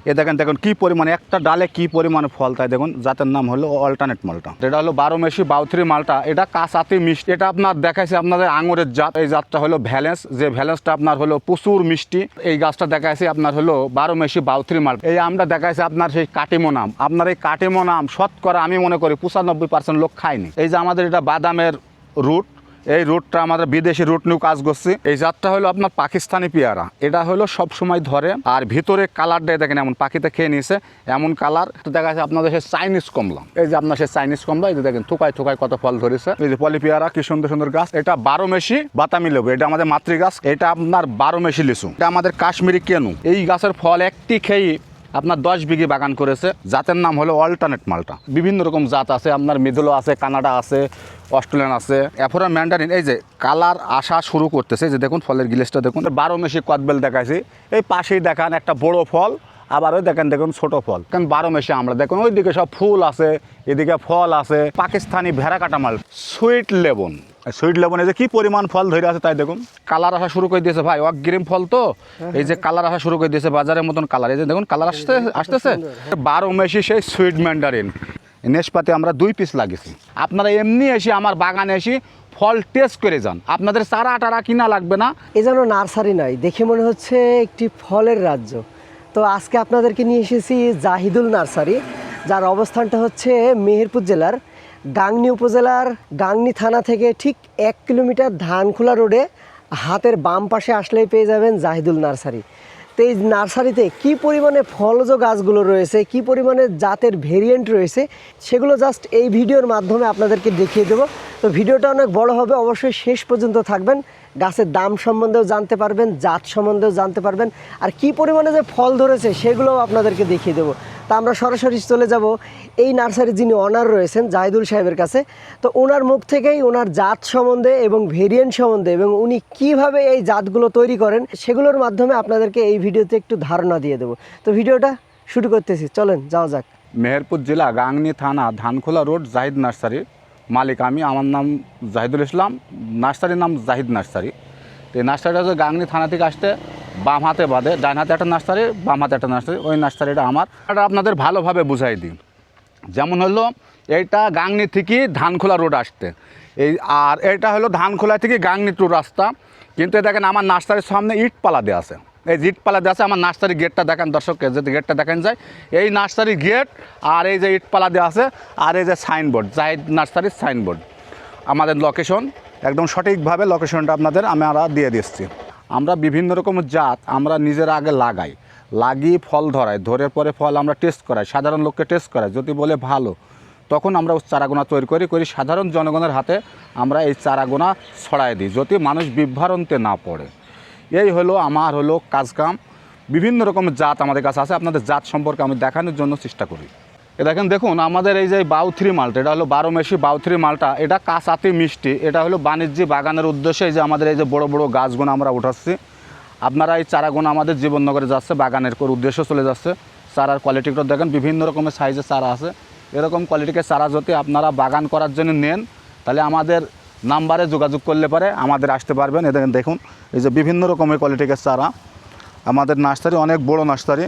এ দেখেন দেখুন কি পরিমাণে একটা ডালে কি পরিমাণে ফল, তাই দেখুন জাতের নাম হলো অল্টারনেট মালটা। এটা হলো 12 মেশি বাউথরি মালটা। এটা কাঁচাতে মিষ্টি। এটা আপনার দেখাইছে আপনাদের আঙুরের জাত। এই জাতটা হলো ভ্যালেন্স, যে ভ্যালেন্সটা আপনার হলো প্রচুর মিষ্টি। এই গাছটা দেখাইছে আপনার হলো 12 মেশি বাউথরি মালটা। এই আমটা দেখাইছে আপনার সেই কাটিমন আম। আপনার এই কাটিমন আম শতকরা আমি মনে করি 95% লোক খায়নি। এই যে আমাদের এটা বাদামের রুট, এই রুটটা আমাদের বিদেশি রুট নিয়ে কাজ করছে। এই জাতটা হলো আপনার পাকিস্তানি পেয়ারা। এটা হলো সব সময় ধরে, আর ভিতরে কালারটা দেখেন এমন পাখিতে খেয়ে নিয়েছে এমন কালার। দেখা যাচ্ছে আপনাদের সেই চাইনিজ কমলা। এই যে আপনার সেই চাইনিজ কমলা, এই যে দেখেন থুকায় থুকায় কত ফল ধরেছে। এই যে পলি পেয়ারা, কি সুন্দর সুন্দর গাছ। এটা 12 মেশি বাতামি লেবু, এটা আমাদের মাতৃ গাছ। এটা আপনার 12 মেশি লিচু। এটা আমাদের কাশ্মীরি কেনু। এই গাছের ফল একটি খেয়ে আপনার 10 বিঘি বাগান করেছে। জাতের নাম হলো অল্টারনেট মালটা। বিভিন্ন রকম জাত আছে, আপনার মিদুলো আছে, কানাডা আছে, অস্ট্রেলিয়ান আছে, অ্যাফোরা ম্যান্ডারিন। এই যে কালার আসা শুরু করতেছে, যে দেখুন ফলের গিলেসটা দেখুন। 12 মেশি কদবেল দেখাইছি। এই পাশেই দেখান একটা বড় ফল, আবার ওই দেখেন দেখুন ছোট ফল। কারণ 12 মেশি আমরা দেখুন ওইদিকে সব ফুল আছে, এদিকে ফল আছে। পাকিস্তানি ভেড়া কাটা মাল, সুইট লেবন। সুইট লেবনে যে কি পরিমাণ ফল ধরে আছে তাই দেখুন। কালার আসা শুরু করে দিয়েছে ভাই, অগ্রিম ফল তো। এই যে কালার আসা শুরু করে দিয়েছে বাজারের মতন কালার। এই যে দেখুন কালার আসতেছে। 12 মেশি সেই সুইট ম্যান্ডারিন। নেশপাতি আমরা 2 পিস লাগিয়েছি। আপনারা এমনি এসে আমার বাগানে এসে ফল টেস্ট করে যান, আপনাদের চারা টারা কিনা লাগবে না। এ যেন নার্সারি নয়, দেখে মনে হচ্ছে একটি ফলের রাজ্য। তো আজকে আপনাদেরকে নিয়ে এসেছি জাহিদুল নার্সারি, যার অবস্থানটা হচ্ছে মেহেরপুর জেলার গাংনী উপজেলার গাংনী থানা থেকে ঠিক 1 কিলোমিটার ধানখোলা রোডে হাতের বাম পাশে আসলেই পেয়ে যাবেন জাহিদুল নার্সারি। তো এই নার্সারিতে কী পরিমাণে ফলজ গাছগুলো রয়েছে, কী পরিমাণে জাতের ভেরিয়েন্ট রয়েছে, সেগুলো জাস্ট এই ভিডিওর মাধ্যমে আপনাদেরকে দেখিয়ে দেবো। তো ভিডিওটা অনেক বড় হবে, অবশ্যই শেষ পর্যন্ত থাকবেন। গাছের দাম সম্বন্ধেও জানতে পারবেন, জাত সম্বন্ধেও জানতে পারবেন, আর কী পরিমাণে যে ফল ধরেছে সেগুলোও আপনাদেরকে দেখিয়ে দেবো। তা আমরা সরাসরি চলে যাব এই নার্সারির যিনি অনার রয়েছেন জাহিদুল সাহেবের কাছে। তো ওনার মুখ থেকেই ওনার জাত সম্বন্ধে এবং ভেরিয়েন্ট সম্বন্ধে এবং উনি কিভাবে এই জাতগুলো তৈরি করেন সেগুলোর মাধ্যমে আপনাদেরকে এই ভিডিওতে একটু ধারণা দিয়ে দেবো। তো ভিডিওটা শুরু করতেছি, চলেন যাওয়া যাক। মেহেরপুর জেলা গাংনী থানা ধানখোলা রোড জাহিদ নার্সারির মালিক আমি। আমার নাম জাহিদুল ইসলাম, নার্সারির নাম জাহিদ নার্সারি। তো এই নার্সারিটা হচ্ছে গাংনী থানা থেকে আসতে বাম হাতে বাদে, ডান হাতে একটা নার্সারি, বাম হাতে একটা নার্সারি। ওই নার্সারিটা আমার। এটা আপনাদের ভালোভাবে বুঝাই দিই। যেমন হলো এইটা গাংনী থেকে ধানখোলা রোড আসতে, এই আর এইটা হলো ধানখোলা থেকে গাংনী টু রাস্তা। কিন্তু দেখেন আমার নার্সারির সামনে ইটপালা দেওয়া আছে। এই যে ইটপালা দেওয়া আছে, আমার নার্সারি গেটটা দেখেন দর্শককে, যদি গেটটা দেখেন যায়, এই নার্সারি গেট আর এই যে ইটপালা দেওয়া আছে, আর এই যে সাইনবোর্ড জাহিদ নার্সারির সাইনবোর্ড। আমাদের লোকেশন একদম সঠিকভাবে লোকেশনটা আপনাদের আমরা দিয়ে দিচ্ছি। আমরা বিভিন্ন রকমের জাত আমরা নিজেরা আগে লাগাই, লাগিয়ে ফল ধরাই, ধরে পরে ফল আমরা টেস্ট করাই, সাধারণ লোককে টেস্ট করাই। যদি বলে ভালো, তখন আমরা চারাগোনা তৈরি করি সাধারণ জনগণের হাতে আমরা এই চারাগোনা ছড়াই দিই, যাতে মানুষ বিভ্রান্তে না পড়ে। এই হলো আমার হলো কাজকাম। বিভিন্ন রকমের জাত আমাদের কাছে আছে, আপনাদের জাত সম্পর্কে আমি দেখানোর জন্য চেষ্টা করি। এ দেখুন আমাদের এই যে বাউথরি মালটা, এটা হলো 12 মেশি বাউথরি মালটা। এটা কাঁচাতে মিষ্টি। এটা হলো বাণিজ্যিক বাগানের উদ্দেশ্যে এই যে আমাদের এই যে বড় বড় গাছগুলো আমরা উঠাচ্ছি। আপনারা এই চারাগুলো আমাদের জীবননগরে যাচ্ছে, বাগানের উদ্দেশ্যে চলে যাচ্ছে। চারার কোয়ালিটিটা দেখেন, বিভিন্ন রকমের সাইজের চারা আছে। এরকম কোয়ালিটির চারা যদি আপনারা বাগান করার জন্য নেন, তাহলে আমাদের নাম্বারে যোগাযোগ করলে পারে আমাদের আসতে পারবেন। এ দেখুন এই যে বিভিন্ন রকমের কোয়ালিটির চারা। আমাদের নার্সারি অনেক বড় নার্সারি।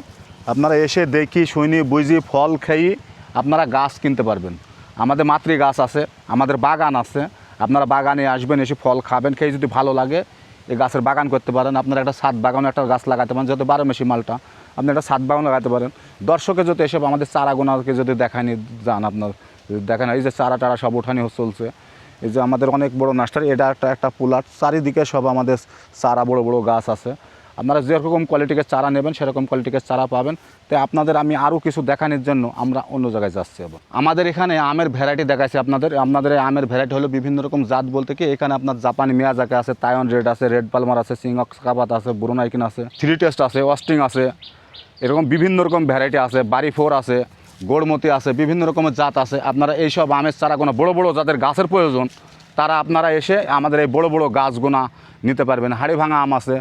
আপনারা এসে দেখি শুনি বুঝি ফল খেয়ে আপনারা গাছ কিনতে পারবেন। আমাদের মাতৃ গাছ আছে, আমাদের বাগান আছে। আপনারা বাগানে আসবেন, এসে ফল খাবেন, খেয়ে যদি ভালো লাগে এই গাছের বাগান করতে পারেন। আপনারা একটা ছাদ বাগানে একটা গাছ লাগাতে পারেন, যেহেতু 12 মেশি মালটা আপনি একটা ছাদ বাগান লাগাতে পারেন। দর্শকে যদি এসব আমাদের চারাগোনাকে যদি দেখানি যান, আপনার দেখেন এই যে চারা টারা সব ওঠানি চলছে। এই যে আমাদের অনেক বড় নার্সারি, এটা একটা পুলাট, চারিদিকে সব আমাদের চারা বড় বড় গাছ আছে। আপনারা যেরকম কোয়ালিটিকে চারা নেবেন সেরকম কোয়ালিটিকে চারা পাবেন। তাই আপনাদের আমি আরও কিছু দেখানোর জন্য আমরা অন্য জায়গায় যাচ্ছি। আমাদের এখানে আমের ভ্যারাইটি দেখাচ্ছি আপনাদের এই আমের ভ্যারাইটি হলো বিভিন্ন রকম জাত বলতে কি, এখানে আপনার জাপানি মিয়াজাকি আছে, তাইওয়ান রেড আছে, রেড পালমার আছে, সিংহক্স কাবাত আছে, ব্রুনাইকিন আছে, 3 টেস্ট আছে, অস্টিং আছে, এরকম বিভিন্ন রকম ভ্যারাইটি আছে, বাড়ি 4 আছে, গোড়মতি আছে, বিভিন্ন রকমের জাত আছে। আপনারা এইসব আমের চারা কোনো বড়ো বড়ো যাদের গাছের প্রয়োজন, তারা আপনারা এসে আমাদের এই বড়ো বড়ো গাছগুনা নিতে পারবেন। হাড়ি ভাঙা আম আছে।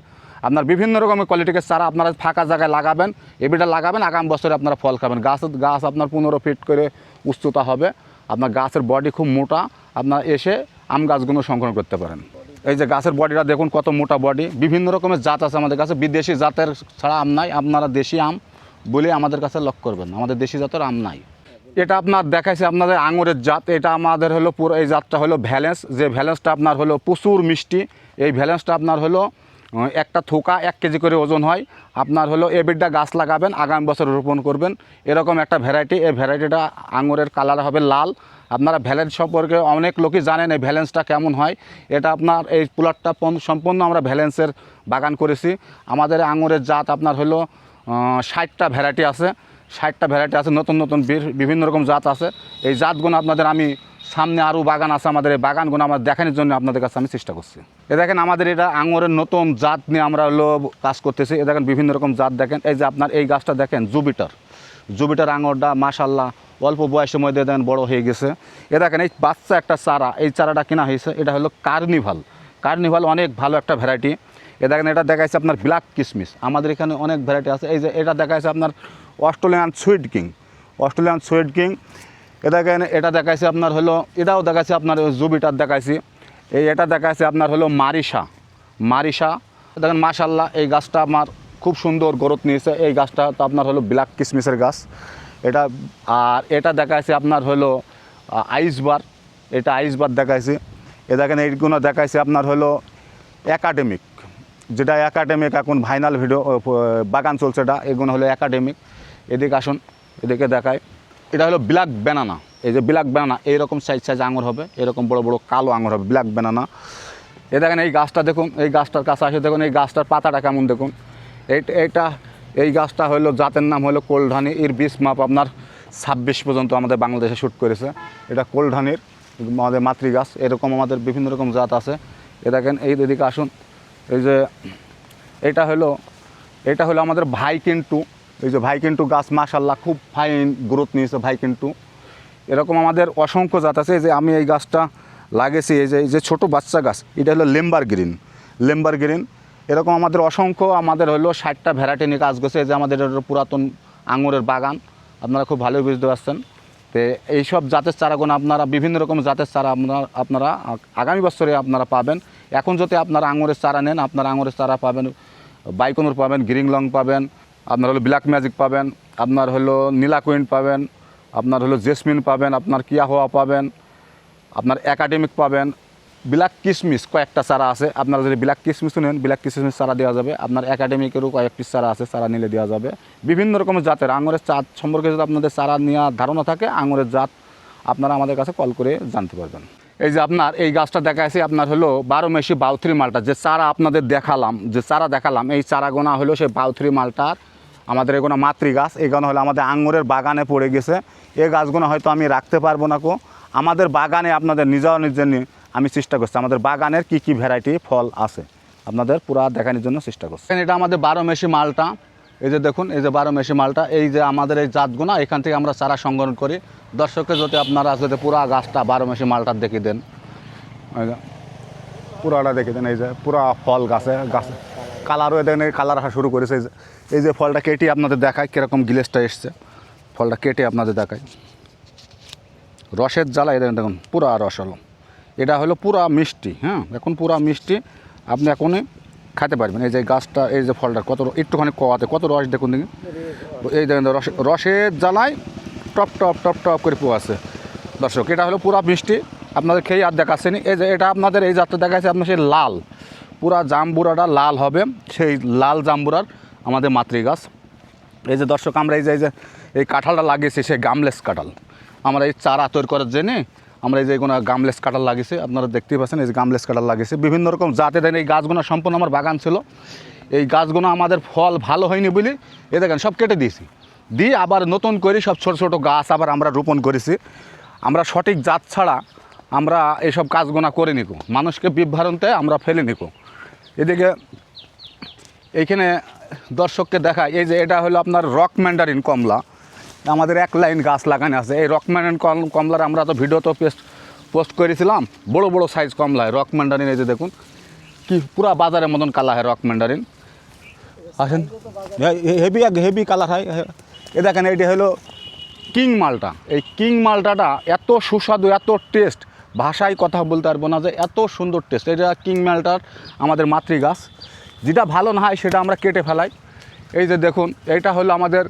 আপনার বিভিন্ন রকমের কোয়ালিটির চারা আপনারা ফাঁকা জায়গায় লাগাবেন, এবিটা লাগাবেন, আগামী বছরে আপনারা ফল খাবেন। গাছ আপনার 15 ফিট করে উচ্চতা হবে। আপনার গাছের বডি খুব মোটা, আপনার এসে আম গাছগুলো সংরক্ষণ করতে পারেন। এই যে গাছের বডিটা দেখুন কত মোটা বডি। বিভিন্ন রকমের জাত আছে আমাদের কাছে, বিদেশি জাতের ছাড়া আম নাই। আপনারা দেশি আম বলে আমাদের কাছে লক করবেন, আমাদের দেশি জাতের আম নাই। এটা আপনার দেখাইছে আপনাদের আঙুরের জাত, এটা আমাদের হলো পুরো এই জাতটা হলো ভ্যালেন্স, যে ভ্যালেন্সটা আপনার হলো প্রচুর মিষ্টি। এই ভ্যালেন্সটা আপনার হলো একটা থোকা 1 কেজি করে ওজন হয়। আপনার হলো এবিডটা গাছ লাগাবেন, আগামী বছর রোপণ করবেন, এরকম একটা ভ্যারাইটি। এই ভ্যারাইটিটা আঙুরের কালার হবে লাল। আপনারা ভ্যালেন্স সম্পর্কে অনেক লোকই জানেন এই ভ্যালেন্সটা কেমন হয়। এটা আপনার এই প্লটটা সম্পূর্ণ আমরা ভ্যালেন্সের বাগান করেছি। আমাদের আঙুরের জাত আপনার হলো 60টা ভ্যারাইটি আছে, 60টা ভ্যারাইটি আছে, নতুন নতুন বিভিন্ন রকম জাত আছে। এই জাতগুলো আপনাদের আমি সামনে আরও বাগান আছে, আমাদের এই বাগানগুলো আমার দেখানোর জন্য আপনাদের কাছে আমি চেষ্টা করছি। এ দেখেন আমাদের এটা আঙুরের নতুন জাত নিয়ে আমরা হলো কাজ করতেছি। এ দেখেন বিভিন্ন রকম জাত দেখেন। এই যে আপনার এই গাছটা দেখেন জুপিটার আঙুরটা মাশাল্লাহ অল্প বয়সের মধ্যে দেখেন বড় হয়ে গেছে। এ দেখেন এই বাচ্চা একটা চারা, এই চারাটা কেনা হয়েছে, এটা হলো কার্নিভাল অনেক ভালো একটা ভ্যারাইটি। এ দেখেন এটা দেখাইছে আপনার ব্ল্যাক কিসমিস, আমাদের এখানে অনেক ভ্যারাইটি আছে। এই যে এটা দেখাইছে আপনার অস্ট্রেলিয়ান সুইট কিং। এটা দেখাইছে আপনার হলো, এটাও দেখাইছে আপনার জুবিটার দেখাইছি। এটা দেখাইছে আপনার হলো মারিশা। দেখেন মাশাল্লাহ এই গাছটা আমার খুব সুন্দর গ্রোথ নিয়েছে। এই গাছটা তো আপনার হলো ব্ল্যাক কিসমিসের গাছ এটা। আর এটা দেখাইছে আপনার হলো আইসবার, এটা আইসবার দেখাইছে। এ দেখেন এইগুলো দেখাইছে আপনার হলো একাডেমিক, যেটা একাডেমিক এখন ভাইনাল ভিডিও বাগান চলছে, এটা এগুলো হলো একাডেমিক। এদিকে আসুন, এদিকে দেখায়। এটা হলো ব্ল্যাক ব্যানানা। এই যে ব্ল্যাক ব্যানানা এইরকম সাইজ আঙুর হবে, এরকম বড় বড় কালো আঙুর হবে, ব্ল্যাক ব্যানানা। এ দেখেন এই গাছটা দেখুন, এই গাছটার কাছে আসে দেখুন এই গাছটার পাতাটা কেমন দেখুন। এই গাছটা হলো জাতের নাম হলো কোল্ডহানি। এর বীজ মাপ আপনার 26 পর্যন্ত আমাদের বাংলাদেশে শ্যুট করেছে। এটা কোল্ডহানির আমাদের মাতৃগাছ। এরকম আমাদের বিভিন্ন রকম জাত আছে। এ দেখেন এই দিকে আসুন, এই যে এটা হলো আমাদের ভাইকিন্টু। এই যে ভাইকিন্টু গাছ মাশাল্লাহ খুব ফাইন গ্রোথ নিয়েছে ভাইকিন্টু। এরকম আমাদের অসংখ্য জাত আছে। এই যে আমি এই গাছটা লাগিয়েছি, এই যে ছোটো বাচ্চা গাছ, এটা হলো লেম্বার গ্রিন। এরকম আমাদের অসংখ্য, আমাদের হলো 60টা ভ্যারাইটি নিয়ে কাজ করছে। এই যে আমাদের এটা পুরাতন আঙুরের বাগান, আপনারা খুব ভালোই বুঝতে পারছেন। তো এইসব জাতের চারাগুলো আপনারা বিভিন্ন রকম জাতের চারা আপনারা আগামী বছরে আপনারা পাবেন। এখন যদি আপনারা আঙুরের চারা নেন, আপনারা আঙুরের চারা পাবেন, বাইকনুর পাবেন, গ্রিন লং পাবেন, আপনার হলো ব্ল্যাক ম্যাজিক পাবেন, আপনার হলো নীলা কুইন পাবেন, আপনার হলো জেসমিন পাবেন, আপনার কিয়াহোয়া পাবেন, আপনার একাডেমিক পাবেন, ব্ল্যাক কিসমিস কয়েকটা চারা আছে। আপনারা যদি ব্ল্যাক কিসমিসও নেন, ব্ল্যাক কিসমিস চারা দেওয়া যাবে। আপনার একাডেমিকেরও কয়েকটি চারা আছে, চারা নিলে দেওয়া যাবে। বিভিন্ন রকমের জাতের আঙুরের জাত সম্পর্কে যদি আপনাদের চারা নেওয়ার ধারণা থাকে, আঙুরের জাত আপনারা আমাদের কাছে কল করে জানতে পারবেন। এই যে আপনার এই গাছটা দেখাইছি আপনার হলো 12 মেশি বাউথ্রি মালটা, যে চারা আপনাদের দেখালাম, এই চারাগোনা হলো সেই বাউথ্রি মালটার আমাদের এগুলো মাতৃগাছ। এগুলো হলো আমাদের আঙুরের বাগানে পড়ে গেছে। এই গাছগুলো হয়তো আমি রাখতে পারবো না আমাদের বাগানে আপনাদের নিজের জন্য আমি চেষ্টা করছি আমাদের বাগানের কি ভ্যারাইটি ফল আছে আপনাদের পুরা দেখানোর জন্য চেষ্টা করছি। এটা আমাদের 12 মেশি মালটা। এই যে দেখুন, এই যে 12 মেশি মালটা, এই যে আমাদের এই জাতগুলো এখান থেকে আমরা চারা সংগ্রহ করি। দর্শককে যদি আপনারা যদি পুরা গাছটা 12 মেশি মালটা দেখে দেন, পুরাটা দেখে দেন, এই যে পুরা ফল গাছে কালারও দেখেন, কালার আসা শুরু করেছে। এই যে ফলটা কেটে আপনাদের দেখায় কীরকম গ্লেসটা এসছে, ফলটা কেটে আপনাদের দেখায় রসের জ্বালা। এই দেখুন পুরা রস হলো, এটা হলো পুরা মিষ্টি। হ্যাঁ, এখন পুরা মিষ্টি, আপনি এখনই খেতে পারবেন। এই যে গাছটা, এই যে ফলটা কত একটুখানি কোয়াতে কত রস দেখুন দেখি। এই দেখেন রসের জ্বালায় টপ করে পোয়াছে। দর্শক এটা হলো পুরা মিষ্টি, আপনাদের খেয়ে আর দেখাচ্ছেনি। এই যে এটা আপনাদের এই জাতটা দেখাচ্ছে আপনার সেই লাল, পুরা জাম্বুরাটা লাল হবে, সেই লাল জাম্বুরার আমাদের মাতৃগাছ। এই যে দর্শক আমরা এই যে এই কাঁঠালটা লাগিয়েছি, সেই গামলেস কাঁঠাল। আমরা এই চারা তৈরি করার জন্যে আমরা এই যে কোনো গামলেস কাঁঠাল লাগিয়েছি, আপনারা দেখতেই পাচ্ছেন। এই যে গামলেস কাঁঠাল লাগিয়েছি বিভিন্ন রকম জাতের। এই গাছগুলো সম্পূর্ণ আমার বাগান ছিল। এই গাছগুলো আমাদের ফল ভালো হয়নি বলে এ দেখেন সব কেটে দিয়েছি, দিয়ে আবার নতুন করে সব ছোটো গাছ আবার আমরা রোপণ করেছি। আমরা সঠিক জাত ছাড়া আমরা এইসব কাজগুলো করে নিকো, মানুষকে বিভ্রান্তে আমরা ফেলে নিকো। এদিকে এইখানে দর্শককে দেখায়, এই যে এটা হলো আপনার রক ম্যান্ডারিন কমলা, আমাদের 1 লাইন গাছ লাগানো আছে। এই রক ম্যান্ডারিন কমলার আমরা তো ভিডিও তো পোস্ট করেছিলাম, বড় সাইজ কমলা হয় রক ম্যান্ডারিন। এই যে দেখুন কি পুরা বাজারের মতন কালার হয় রক ম্যান্ডারিন। আসেন, হেভি কালার হয়। এ দেখেন এইটা হলো কিং মালটা। এই কিং মালটাটা এত সুস্বাদু, এত টেস্ট, ভাষায় কথা বলতে পারবো না যে এত সুন্দর টেস্ট। এটা কিং মালটার আমাদের মাতৃগাছ। যেটা ভালো না হয় সেটা আমরা কেটে ফেলাই। এই যে দেখুন এইটা হলো আমাদের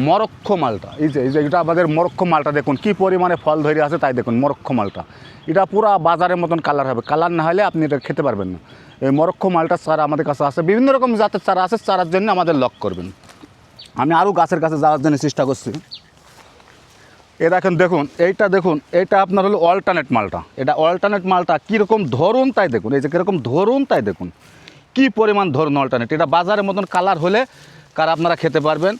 মরক্কো মালটা, এই যে এটা আমাদের মরক্কো মালটা, দেখুন কি পরিমাণে ফল ধরে আছে তাই দেখুন। মরক্কো মালটা এটা পুরা বাজারের মতন কালার হবে, কালার না হলে আপনি এটা খেতে পারবেন না। এই মরক্কো মালটার চারা আমাদের কাছে আছে, বিভিন্ন রকম জাতের চারা আছে, চারার জন্য আমাদের লক করবেন। আমি আরও গাছের কাছে যাওয়ার জন্য চেষ্টা করছি। এ দেখেন, দেখুন এইটা দেখুন, এইটা আপনার হলো অল্টারনেট মালটা। এটা অল্টারনেট মালটা কীরকম ধরুন তাই দেখুন, এই যে কীরকম ধরুন তাই দেখুন, কি পরিমাণ ধরুন অল্টারনেট। এটা বাজারের মতন কালার হলে আপনারা খেতে পারবেন।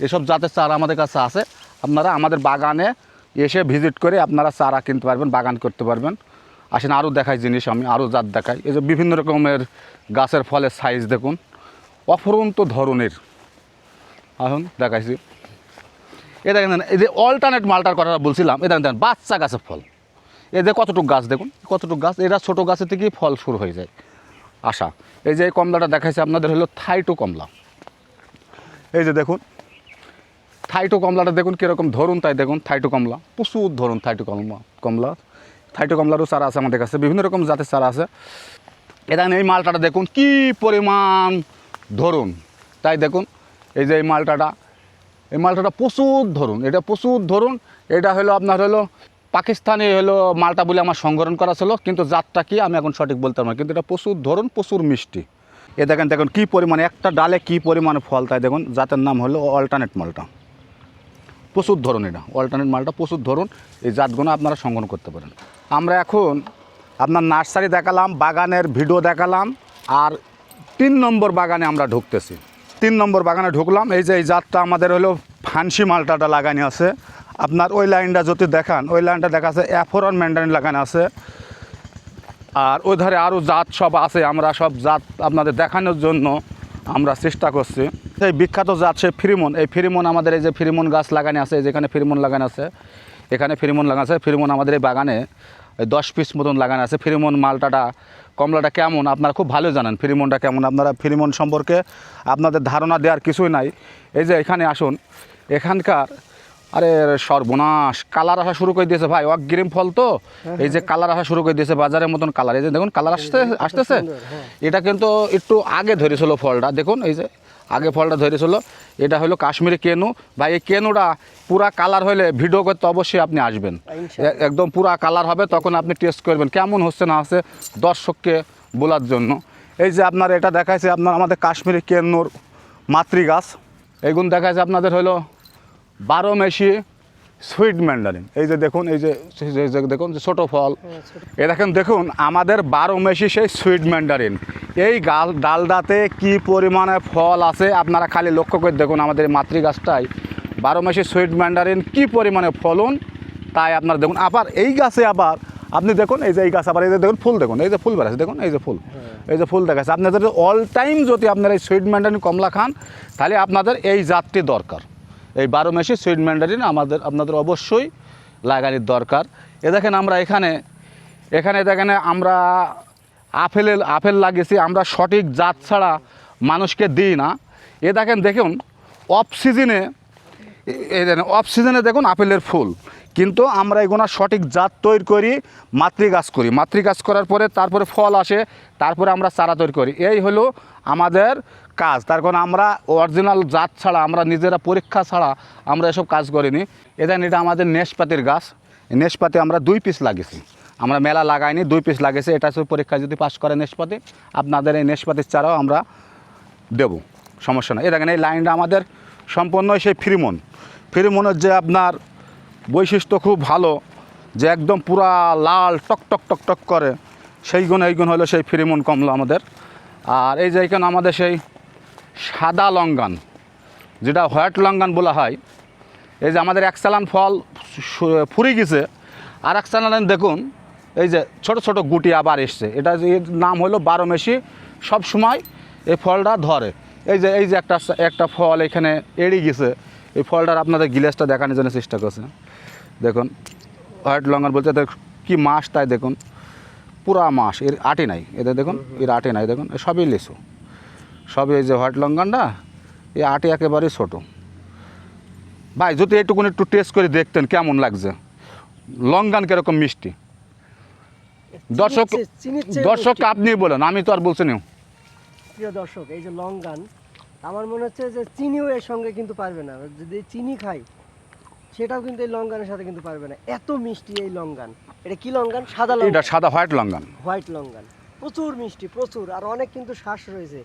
এসব জাতের চারা আমাদের কাছে আছে, আপনারা আমাদের বাগানে এসে ভিজিট করে আপনারা চারা কিনতে পারবেন, বাগান করতে পারবেন। আসেন আরও দেখাই জিনিস, আমি আরও জাত দেখাই। এই যে বিভিন্ন রকমের গাছের ফলের সাইজ দেখুন, অফুরন্ত ধরনের। এখন দেখাইছি, এ দেখেন এই যে অল্টারনেট মালটার কথা বলছিলাম, এ দেখেন বাচ্চা গাছের ফল। এদের কতটুকু গাছ দেখুন, কতটুকু গাছ, এরা ছোটো গাছের থেকেই ফল শুরু হয়ে যায় আসা। এই যে এই কমলাটা দেখাইছে আপনাদের হলো থাইটো কমলা। এই যে দেখুন থাইটো কমলাটা দেখুন কীরকম ধরুন তাই দেখুন। থাইটো কমলা প্রচুর ধরুন, থাইটো কমলা থাইটো কমলারও চারা আছে আমাদের কাছে, বিভিন্ন রকম জাতের চারা আছে। এ দেখেন এই মালটাটা দেখুন কি পরিমাণ ধরুন তাই দেখুন। এই যে এই মালটাটা প্রচুর ধরুন, এটা প্রচুর ধরুন। এটা হলো আপনার হলো পাকিস্তানি হলো মালটা বলে আমার সংগ্রহণ করা ছিল, কিন্তু জাতটা কি আমি এখন সঠিক বলতে পারবো না, কিন্তু এটা প্রচুর ধরুন, প্রচুর মিষ্টি। এ দেখেন দেখুন কী পরিমাণে একটা ডালে কী পরিমাণে ফল তাই দেখুন। জাতের নাম হলো অল্টারনেট মালটা, প্রচুর ধরুন। এটা অল্টারনেট মালটা প্রচুর ধরুন, এই জাতগুলো আপনারা সংগ্রহ করতে পারেন। আমরা এখন আপনার নার্সারি দেখালাম, বাগানের ভিডিও দেখালাম, আর 3 নম্বর বাগানে আমরা ঢুকতেছি। 3 নম্বর বাগানে ঢুকলাম। এই যে এই জাতটা আমাদের হলো ফান্সি মালটাটা লাগানো আছে। আপনার ওই লাইনটা যদি দেখান, ওই লাইনটা দেখা আছে অ্যাফোরন ম্যান্ডারিন লাগানো আছে, আর ওই ধারে আরও জাত সব আছে। আমরা সব জাত আপনাদের দেখানোর জন্য আমরা চেষ্টা করছি। এই বিখ্যাত জাত সে ফ্রিমন, এই ফ্রিমন আমাদের এই যে ফ্রিমন গাছ লাগানো আছে, যেখানে ফ্রিমন লাগানো আছে, এখানে ফ্রিমন লাগানো আছে। ফ্রিমন আমাদের এই বাগানে 10 পিস মতন লাগানো আছে। ফ্রিমন মালটাটা কমলাটা কেমন আপনারা খুব ভালো জানেন, ফ্রিমনটা কেমন। আপনারা ফ্রিমন সম্পর্কে আপনাদের ধারণা দেওয়ার কিছুই নাই। এই যে এখানে আসুন, এখানকার আরে সর্বনাশ কালার আসা শুরু করে দিয়েছে ভাই, অগ্রিম ফল তো এই যে কালার আসা শুরু করে দিয়েছে বাজারের মতন কালার। এই যে দেখুন কালার আসতেছে। এটা কিন্তু একটু আগে ধরেছিল ফলটা, দেখুন এই যে আগে ফলটা ধরেছিল। এটা হলো কাশ্মীরি কেনু ভাই। এই কেনুটা পুরা কালার হলে ভিডিও করতে অবশ্যই আপনি আসবেন, একদম পুরা কালার হবে, তখন আপনি টেস্ট করবেন কেমন হচ্ছে না হচ্ছে দর্শককে বলার জন্য। এই যে আপনার এটা দেখাইছে আপনার আমাদের কাশ্মীরি কেনুর মাতৃগাছ। এইগুলো দেখাইছে আপনাদের হলো 12 মেশি সুইট ম্যান্ডারিন। এই যে দেখুন, এই যে দেখুন যে ছোটো ফল, এ দেখেন দেখুন আমাদের 12 মেশি সেই সুইট ম্যান্ডারিন। এই ডালটাতে কি পরিমাণে ফল আছে আপনারা খালি লক্ষ্য করে দেখুন। আমাদের মাতৃগাছটাই 12 মেশি সুইট ম্যান্ডারিন কি পরিমাণে ফলন তাই আপনারা দেখুন। আবার এই গাছে আবার আপনি দেখুন, এই যে এই গাছ আবার এই যে দেখুন ফুল দেখুন, এই যে ফুল বেড়াচ্ছে দেখুন, এই যে ফুল, এই যে ফুল দেখাচ্ছে। আপনাদের অল টাইম যদি আপনারা এই সুইট ম্যান্ডারিন কমলা খান, তাহলে আপনাদের এই জাতটি দরকার। এই 12 মেশি সুইট ম্যান্ডারিন আপনাদের অবশ্যই লাগানোর দরকার। এ দেখেন আমরা এখানে দেখেন আমরা আপেল লাগিয়েছি, আমরা সঠিক জাত ছাড়া মানুষকে দিই না। এ দেখুন অফ সিজনে দেখুন আপেলের ফুল, কিন্তু আমরা এগুলো সঠিক জাত তৈরি করি, মাতৃগাছ করার পরে তারপরে ফল আসে, তারপরে আমরা চারা তৈরি করি। এই হলো আমাদের কাজ। তার কারণ আমরা অরিজিনাল জাত ছাড়া, আমরা নিজেরা পরীক্ষা ছাড়া আমরা এসব কাজ করিনি। এটা আমাদের নেশপাতির গাছ। নেশপাতি আমরা 2 পিস লাগিয়েছি, আমরা মেলা লাগাইনি, 2 পিস লাগিয়েছি। এটা পরীক্ষায় যদি পাস করে নেশপাতি, আপনাদের এই নেশপাতির চারাও আমরা দেব, সমস্যা নেই। দেখেন এই লাইনটা আমাদের সম্পূর্ণ সেই ফ্রিমনের যে আপনার বৈশিষ্ট্য খুব ভালো, যে একদম পুরা লাল টক করে, এই গুণ হলো সেই ফ্রিমন কমলা আমাদের। আর এই যে এখানে আমাদের সেই সাদা লঙ্গান, যেটা হোয়াইট লঙ্গান বলা হয়। এই যে আমাদের এক চালান ফল ফুরে গেছে, আর এক চালান দেখুন এই যে ছোট ছোট গুটি আবার এসছে। এটা এর নাম হলো 12 মেশি। সব সময় এই ফলটা ধরে। এই যে একটা ফল এখানে এড়িয়ে গেছে, এই ফলটার আপনাদের গিলাসটা দেখানোর জন্য চেষ্টা করছে। দেখুন হোয়াইট লঙ্গান বলতে কি মাস তাই দেখুন, পুরা মাস, এর আটে নাই। এদের দেখুন এর আটে নাই, দেখুন সবই লিচু, সবই এই যে হোয়াইট লঙ্গানটা এই আটে একেবারেই ছোটো। ভাই যদি এইটুকুন একটু টেস্ট করে দেখতেন কেমন লাগছে, লঙ্গান কীরকম মিষ্টি। দর্শক আপনি বলেন, আমি তো আর বলছি না। প্রিয় দর্শক, এই যে লঙ্গান আমার মনে হচ্ছে যে চিনিও এর সঙ্গে কিন্তু পারবে না, যদি চিনি খাই সেটাও কিন্তু এই লঙ্গানের সাথে কিন্তু পারবে না, এত মিষ্টি এই লঙ্গান। এটা কি লঙ্গান? সাদা এটা লঙ্গান, সাদা হোয়াইট লঙ্গান। হোয়াইট লঙ্গান, প্রচুর মিষ্টি, প্রচুর, আর অনেক কিন্তু শ্বাস রয়েছে।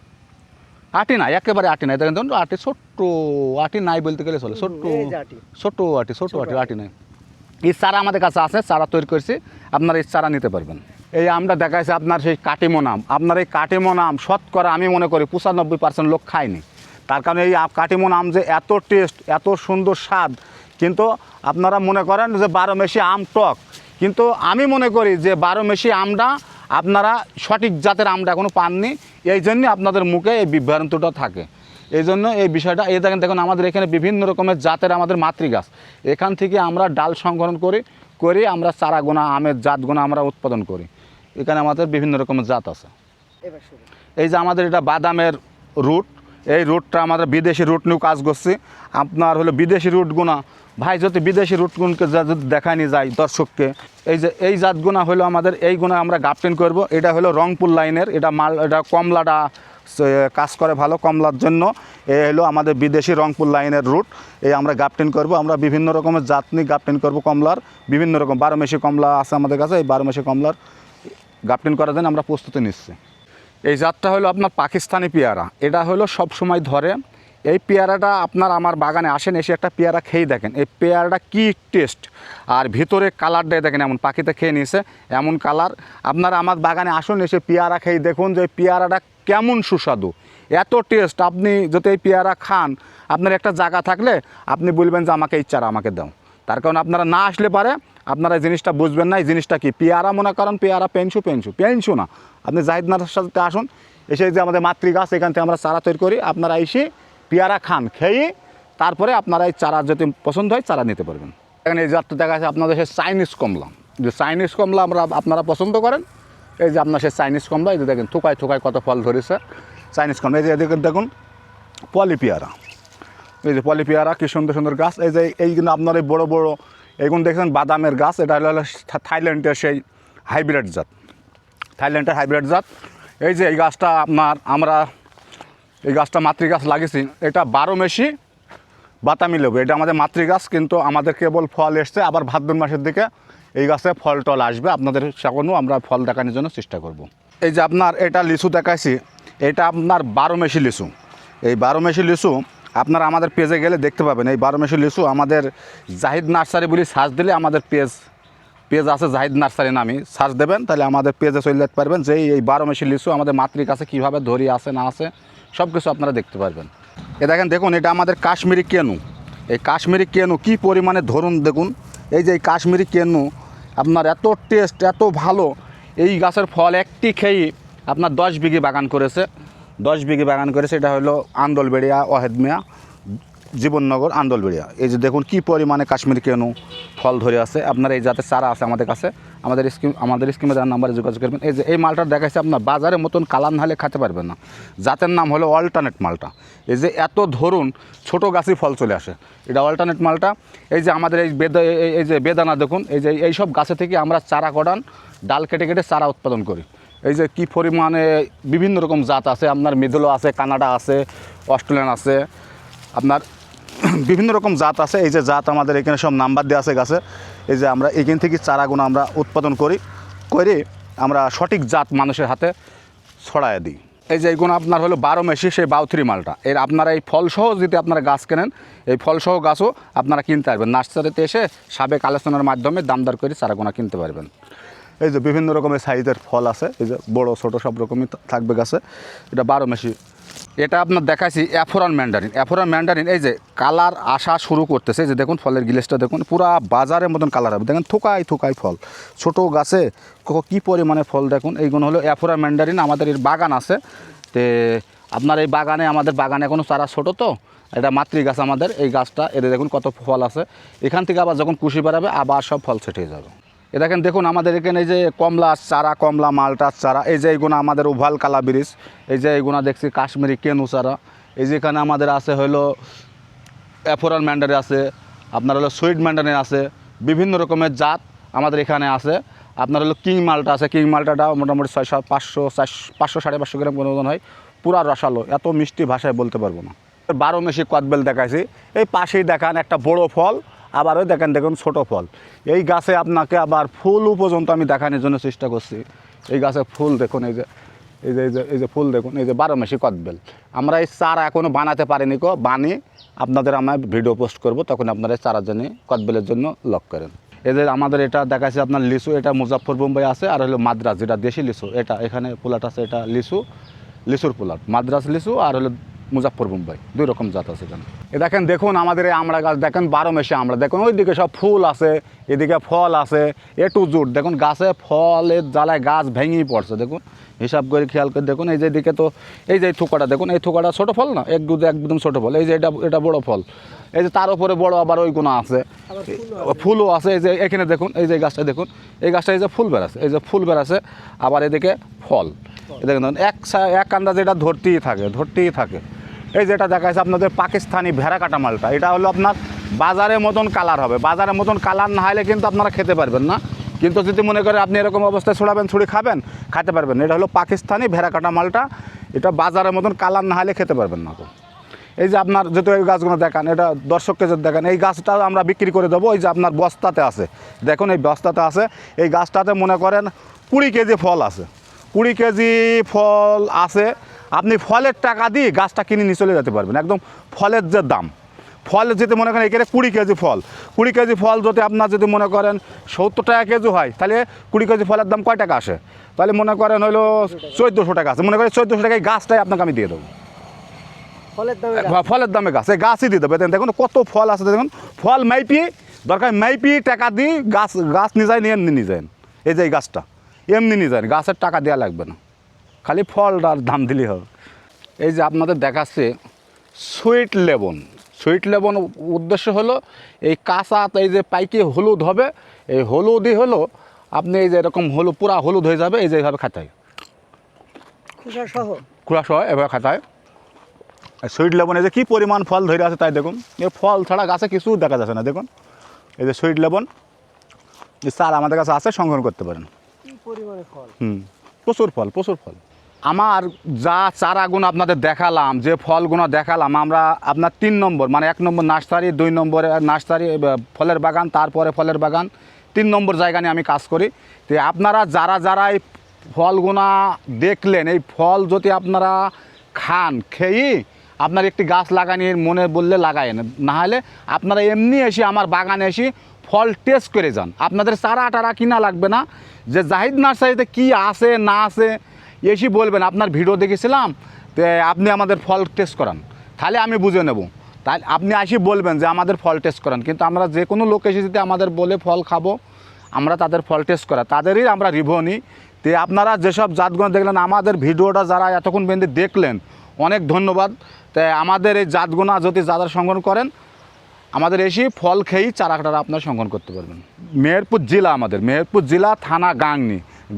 আটি না, একেবারে আটি নাই, দেখেন তো আটি ছোট্ট, আটি নাই বলতে গেলে চলে, ছোট্ট এই যে আটি। ছোট আটি, ছোট আটি, আটি নাই। এই চারা আমাদের কাছে আছে, চারা তৈরি করছি, আপনারা এই চারা নিতে পারবেন। এই আমটা দেখাইছে আপনার সেই কাটিমন আম। আপনার এই কাটিমন আম শতকরা আমি মনে করি 95% লোক খায়নি। তার কারণে এই কাটিমন আম যে এত টেস্ট, এত সুন্দর স্বাদ, কিন্তু আপনারা মনে করেন যে 12 মেশি আম টক, কিন্তু আমি মনে করি যে 12 মেশি আমটা আপনারা সঠিক জাতের আমটা এখনও পাননি, এই জন্যে আপনাদের মুখে এই বিভ্রান্তটা থাকে। এই জন্য এই বিষয়টা, এই দেখেন দেখুন আমাদের এখানে বিভিন্ন রকমের জাতের আমাদের মাতৃগাছ, এখান থেকে আমরা ডাল সংগ্রহ করি আমরা চারা গোনা আমের জাত গোনা আমরা উৎপাদন করি। এখানে আমাদের বিভিন্ন রকমের জাত আছে। এবার শুরু। এই যে আমাদের এটা বাদামের রুট, এই রুটটা আমাদের বিদেশি রুট নিয়েও কাজ করছি। আপনার হলো বিদেশি রুটগুনা, ভাই যদি বিদেশি রুটগুনকে যদি দেখায়নি যায় দর্শককে, এই যে এই জাতগুনা হলো আমাদের, এই গুণা আমরা গাপটেন করব। এটা হলো রংপুর লাইনের, এটা মাল, এটা কমলাটা কাজ করে ভালো, কমলার জন্য এই হলো আমাদের বিদেশি রংপুর লাইনের রুট। এই আমরা গাপটেন করব, আমরা বিভিন্ন রকমের জাত নিয়ে গাপটেন করব কমলার, বিভিন্ন রকম 12 মেশি কমলা আছে আমাদের কাছে। এই 12 মেশি কমলার গাপটেন করার জন্য আমরা প্রস্তুতি নিচ্ছি। এই জাতটা হলো আপনার পাকিস্তানি পেয়ারা, এটা হলো সব সময় ধরে। এই পেয়ারাটা আপনার আমার বাগানে আসেন, এসে একটা পেয়ারা খেয়ে দেখেন, এই পেয়ারাটা কি টেস্ট, আর ভিতরে কালারটাই দেখেন এমন, পাখিতে খেয়ে নিয়েছে এমন কালার। আপনারা আমার বাগানে আসুন, এসে পেয়ারা খেয়ে দেখুন যে পেয়ারাটা কেমন সুস্বাদু, এত টেস্ট। আপনি যদি এই পেয়ারা খান, আপনার একটা জায়গা থাকলে আপনি বলবেন যে আমাকে এই চারা আমাকে দাও। তার কারণ আপনারা না আসলে পারে আপনারা এই জিনিসটা বুঝবেন না। এই জিনিসটা কি পেয়ারা মনে করেন, পেয়ারা পেনছু না, আপনি জাহিদ নার্সারির সাথে আসুন, এসে যে আমাদের মাতৃগাছ, এখান থেকে আমরা চারা তৈরি করি, আপনারা এসে পেয়ারা খান, খেয়ে তারপরে আপনারা এই চারা যদি পছন্দ হয় চারা নিতে পারবেন। এখানে এই জাতটা দেখা যাচ্ছে আপনাদের সেই চাইনিজ কমলা, যে চাইনিজ কমলা আপনারা পছন্দ করেন, এই যে আপনার সেই চাইনিজ কমলা, এই যে দেখেন থোকায় থোকায় কত ফল ধরেছে চাইনিজ কমলা। এই যে এদিকে দেখুন পলি পেয়ারা, এই যে পলি পেয়ারা কি সুন্দর সুন্দর গাছ। এই যে এইগুলো আপনার এই বড়ো বড়ো এইগুলো দেখছেন বাদামের গাছ, এটা হলো থাইল্যান্ডের সেই হাইব্রিড জাত, থাইল্যান্ডের হাইব্রিড জাত। এই যে এই গাছটা আমরা এই গাছটা মাতৃগাছ লাগিয়েছি, এটা 12 মেশি বাতামি লেবু, এটা আমাদের মাতৃগাছ, কিন্তু আমাদের কেবল ফল এসছে, আবার ভাদ্র মাসের দিকে এই গাছে ফল টল আসবে, আপনাদের সেখানেও আমরা ফল দেখানোর জন্য চেষ্টা করব। এই যে আপনার এটা লিচু দেখাইছি, এটা আপনার 12 মেশি লিচু। এই 12 মেশি লিচু আপনারা আমাদের পেজে গেলে দেখতে পাবেন। এই 12 মেশি লিচু আমাদের জাহিদ নার্সারি বলে সার্চ দিলে আমাদের পেজ আছে, জাহিদ নার্সারি নামে সার্চ দেবেন, তাহলে আমাদের পেজে চলে যেতে পারবেন যে এই 12 মেশি লিচু আমাদের মাতৃগাছে কীভাবে ধরি আছে না আছে সব কিছু আপনারা দেখতে পারবেন। এ দেখুন এটা আমাদের কাশ্মীরি কেনু, এই কাশ্মীরি কেনু কী পরিমাণে ধরুন দেখুন, এই যে এই কাশ্মীরি কেনু আপনার এত টেস্ট, এত ভালো। এই গাছের ফল একটি খেয়ে আপনার 10 বিঘি বাগান করেছে, 10 বিঘি বাগান করেছে। এটা হলো আন্দোলবেড়িয়া, ওয়াহেদমিয়া, জীবননগর, আন্দোলবেড়িয়া। এই যে দেখুন কী পরিমাণে কাশ্মীরি কেনু ফল ধরে আছে। আপনার এই জাতের চারা আছে আমাদের কাছে, আমাদের স্কিমে যার নাম্বারে যোগাযোগ করবেন। এই যে এই মালটা দেখাচ্ছে আপনার বাজারের মতন কালার নাহলে খেতে পারবেন না, জাতের নাম হলো অল্টারনেট মালটা। এই যে এত ধরুন ছোটো গাছই ফল চলে আসে, এটা অল্টারনেট মালটা। এই যে আমাদের এই যে বেদানা দেখুন, এই যে এইসব গাছে থেকে আমরা চারা করান, ডাল কেটে কেটে চারা উৎপাদন করি। এই যে কী পরিমাণে বিভিন্ন রকম জাত আছে, আপনার মিদুলো আছে, কানাডা আছে, অস্ট্রেলিয়ান আছে, আপনার বিভিন্ন রকম জাত আছে। এই যে জাত আমাদের এখানে সব নাম্বার দেওয়া আছে গাছে। এই যে আমরা এখান থেকে চারাগুলো আমরা উৎপাদন করে আমরা সঠিক জাত মানুষের হাতে ছড়ায় দিই। এই যে এইগুলো আপনার হলো 12 মেশি সেই 32 মালটা। এর আপনারা এই ফলসহ যদি আপনারা গাছ কেনেন, এই ফলসহ গাছও আপনারা কিনতে পারবেন, নার্সারিতে এসে সাবেক আলোচনার মাধ্যমে দামদার করে চারাগুলো কিনতে পারবেন। এই যে বিভিন্ন রকমের সাইজের ফল আছে, এই যে বড় ছোট সব রকমই থাকবে গাছে। এটা 12 মেশি। এটা আপনার দেখাইছি অ্যাফোরান ম্যান্ডারিন। এই যে কালার আসা শুরু করতেছে, এই যে দেখুন ফলের গিলেসটা দেখুন, পুরা বাজারের মতন কালার হবে, দেখেন থোকায় ফল, ছোট গাছে কী পরিমাণে ফল দেখুন। এইগুলো হলো অ্যাফোরান ম্যান্ডারিন। আমাদের এর বাগান আছে, তে আপনার এই বাগানে, আমাদের বাগানে এখনও চারা ছোটো, তো এটা মাতৃগাছ আমাদের। এই গাছটা এদের দেখুন কত ফল আছে, এখান থেকে আবার যখন কুশি বাড়াবে আবার সব ফল ছেটে যাবে। এ দেখুন আমাদের এখানে এই যে কমলা চারা, কমলা মালটার চারা, এই যে এইগুলো আমাদের ওভাল কালা ব্রিজ, এই যে এইগুলো দেখছি কাশ্মীরি কেনু চারা। এই যে এখানে আমাদের আছে হলো অ্যাফোরান ম্যান্ডারিন আছে, আপনার হলো সুইট ম্যান্ডারিন আছে, বিভিন্ন রকমের জাত আমাদের এখানে আছে। আপনার হলো কিং মালটা আছে, কিং মালটাটা মোটামুটি 500 550 গ্রাম কোনো ওজন হয়। পুরা রসালো, এত মিষ্টি ভাষায় বলতে পারবো না। 12 মাসি কদবেল দেখাইছি, এই পাশেই দেখান একটা বড় ফল, আবার ওই দেখেন দেখুন ছোট ফল। এই গাছে আপনাকে আবার ফুলও পর্যন্ত আমি দেখানোর জন্য চেষ্টা করছি। এই গাছে ফুল দেখুন, এই যে এই যে এই যে এই যে ফুল দেখুন, এই যে 12 মাসি কদবেল। আমরা এই চারা এখনও বানাতে পারিনি, বানিয়ে আপনাদের আমরা ভিডিও পোস্ট করব, তখন আপনারা এই চারার জন্য কদবেলের জন্য লক করেন। এই যে আমাদের এটা দেখাচ্ছে আপনার লিচু, এটা মুজাফর বোম্বাই আছে, আর হলো মাদ্রাজ যেটা দেশি লিচু, এটা এখানে পোলাট আছে, এটা লিচুর পোলাট, মাদ্রাজ লিচু আর হলো মুজাফর বোম্বাই, 2 রকম জাত আছে এখানে। এ দেখেন দেখুন আমাদের এই আমড়া গাছ দেখেন, 12 মাসে আমড়া দেখুন, ওইদিকে সব ফুল আছে, এদিকে ফল আছে, এ টু জুট দেখুন, গাছে ফলের জ্বালায় গাছ ভেঙেই পড়ছে দেখুন, হিসাব করে খেয়াল করে দেখুন। এই যে দিকে তো এই যে থোকাটা দেখুন, এই থোকাটা ছোটো ফল না, একদম ছোটো ফল, এই যে এটা বড় ফল, এই যে তার উপরে বড় আবার ওইগুলো আছে, ফুলও আছে। এই যে এখানে দেখুন, এই যে গাছটা দেখুন, এই গাছটা এই যে ফুল বেরাচ্ছে, এই যে ফুল বেরাচ্ছে, আবার এদিকে ফল, এই দেখুন এক আন্দাজ এটা ধরতেই থাকে। এই যেটা দেখাচ্ছে আপনাদের পাকিস্তানি ভেড়া কাটা মালটা, এটা হলো আপনার বাজারের মতন কালার হবে, বাজারের মতন কালার না হলে কিন্তু আপনারা খেতে পারবেন না, কিন্তু যদি মনে করে আপনি এরকম অবস্থায় ছুড়ে খাবেন, খেতে পারবেন না। এটা হলো পাকিস্তানি ভেড়া কাটা মালটা, এটা বাজারের মতন কালার না হলে খেতে পারবেন না। তো এই যে আপনার যেহেতু এই গাছগুলো দেখান, এটা দর্শককে যদি দেখেন, এই গাছটা আমরা বিক্রি করে দেবো। এই যে আপনার বস্তাতে আছে দেখুন, এই বস্তাতে আছে, এই গাছটাতে মনে করেন 20 কেজি ফল আছে, 20 কেজি ফল আছে। আপনি ফলের টাকা দিয়ে গাছটা কিনে নিয়ে চলে যেতে পারবেন, একদম ফলের যে দাম, ফলের যদি মনে করেন এখানে 20 কেজি ফল, 20 কেজি ফল যদি আপনার যদি মনে করেন 70 টাকা কেজি হয়, তাহলে 20 কেজি ফলের দাম কয় টাকা আসে? তাহলে মনে করেন হলো 1400 টাকা আছে, মনে করেন 1400 টাকায় গাছটাই আপনাকে আমি দিয়ে দেবো, ফলের দামে গাছ, এই গাছই দিয়ে দেবে। দেখুন কত ফল আছে, দেখুন ফল মাইপি দরকার, মাইপি টাকা দিই গাছ নিয়ে যায়, নিয়ে যায়। এই যে এই গাছটা এমনি নিয়ে যায়, গাছের টাকা দেওয়া লাগবে না, খালি ফলটার দাম দিলেই হবে। এই যে আপনাদের দেখাচ্ছে সুইট লেবন উদ্দেশ্য হলো এই কাঁচা, এই যে পাইকে হলুদ হবে, এই হলুদই হলো আপনি এই যে এরকম পুরা হলুদ হয়ে যাবে, এই যে এইভাবে খাতায় খোলা সহ এভাবে খাতায়। সুইট লেবন এই যে কী পরিমাণ ফল ধরে আছে তাই দেখুন, এই ফল ছাড়া গাছে কিছু দেখা যাচ্ছে না। দেখুন এই যে সুইট লেবন, এই চারা আমাদের কাছে আছে, সংগ্রহ করতে পারেন। প্রচুর ফল। আমার যা চারাগুলো আপনাদের দেখালাম, যে ফলগুলো দেখালাম, আমরা আপনার 3 নম্বর মানে 1 নম্বর নার্সারি, 2 নম্বরে নার্সারি ফলের বাগান, তারপরে ফলের বাগান, 3 নম্বর জায়গা নিয়ে আমি কাজ করি। তো আপনারা যারা এই ফলগুলো দেখলেন, এই ফল যদি আপনারা খান, খেয়েই আপনার একটি গাছ লাগানোর মনে বললে লাগায়েন, না হলে আপনারা এমনি এসে আমার বাগানে এসে ফল টেস্ট করে যান। আপনাদের চারা কিনা লাগবে না, যে জাহিদ নার্সারিতে কি আছে না আছে এসে বলবেন আপনার ভিডিও দেখেছিলাম, তো আপনি আমাদের ফল টেস্ট করান, তাহলে আমি বুঝে নেব। তাই আপনি আসি বলবেন যে আমাদের ফল টেস্ট করান, কিন্তু আমরা যে কোনো লোক এসে যদি আমাদের বলে ফল খাবো, আমরা তাদের ফল টেস্ট করা, তাদেরই আমরা রিভিউ নিই। তো আপনারা যেসব জাতগুলো দেখলেন, আমাদের ভিডিওটা যারা এতক্ষণ পর্যন্ত দেখলেন, অনেক ধন্যবাদ। তাই আমাদের এই জাতগুলো যদি যাদের সংগ্রহ করেন, আমাদের এসে ফল খেয়েই চারাটা আপনারা সংগ্রহ করতে পারবেন। মেহেরপুর জেলা, আমাদের মেহেরপুর জেলা, থানা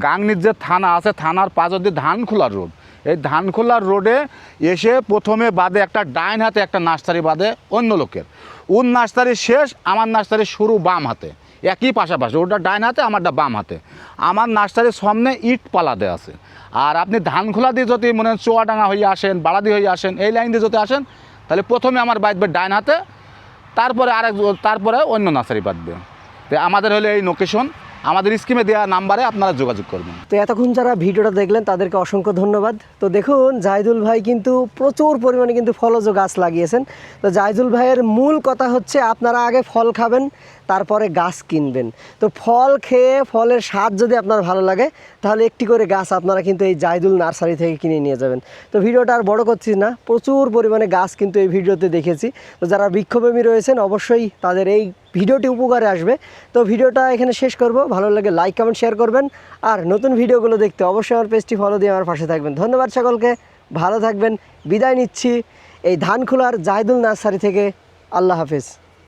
গাংনির যে থানা আছে, থানার পাশে দিয়ে ধানখোলার রোড, এই ধানখোলার রোডে এসে প্রথমে বাদে একটা ডাইন হাতে একটা নার্সারি বাদে অন্য লোকের, ওর নার্সারি শেষ, আমার নার্সারি শুরু বাম হাতে, একই পাশাপাশি, ওটা ডাইন হাতে, আমারটা বাম হাতে। আমার নার্সারির সামনে ইট পালা দেওয়া আছে। আর আপনি ধানখোলা দিয়ে যদি মনে হয় চুয়াডাঙ্গা হয়ে আসেন, বাড়াদি হয়ে আসেন, এই লাইন দিয়ে যদি আসেন, তাহলে প্রথমে আমার বাঁধবে ডাইন হাতে, তারপরে অন্য নার্সারি বাঁধবে। তো আমাদের হলো এই লোকেশন, আমাদের স্কিমে দেওয়া নাম্বারে আপনারা যোগাযোগ করবেন। তো এতক্ষণ যারা ভিডিওটা দেখলেন তাদেরকে অসংখ্য ধন্যবাদ। তো দেখুন জাহিদুল ভাই কিন্তু প্রচুর পরিমাণে কিন্তু ফলজ গাছ লাগিয়েছেন। তো জাহিদুল ভাইয়ের মূল কথা হচ্ছে আপনারা আগে ফল খাবেন, তারপরে গাছ কিনবেন। তো ফল খেয়ে ফলের স্বাদ যদি আপনার ভালো লাগে, তাহলে একটি করে গাছ আপনারা কিন্তু এই জাহিদুল নার্সারি থেকে কিনে নিয়ে যাবেন। তো ভিডিওটা আর বড় করছি না, প্রচুর পরিমাণে গাছ কিন্তু এই ভিডিওতে দেখেছি। তো যারা বৃক্ষপ্রেমী রয়েছেন, অবশ্যই তাদের এই ভিডিওটি উপকারে আসবে। তো ভিডিওটা এখানে শেষ করব, ভালো লাগে লাইক কমেন্ট শেয়ার করবেন, আর নতুন ভিডিওগুলো দেখতে অবশ্যই আমার পেজটি ফলো দিয়ে আমার পাশে থাকবেন। ধন্যবাদ সকলকে, ভালো থাকবেন, বিদায় নিচ্ছি এই ধানখোলার জাহিদুল নার্সারি থেকে। আল্লাহ হাফেজ।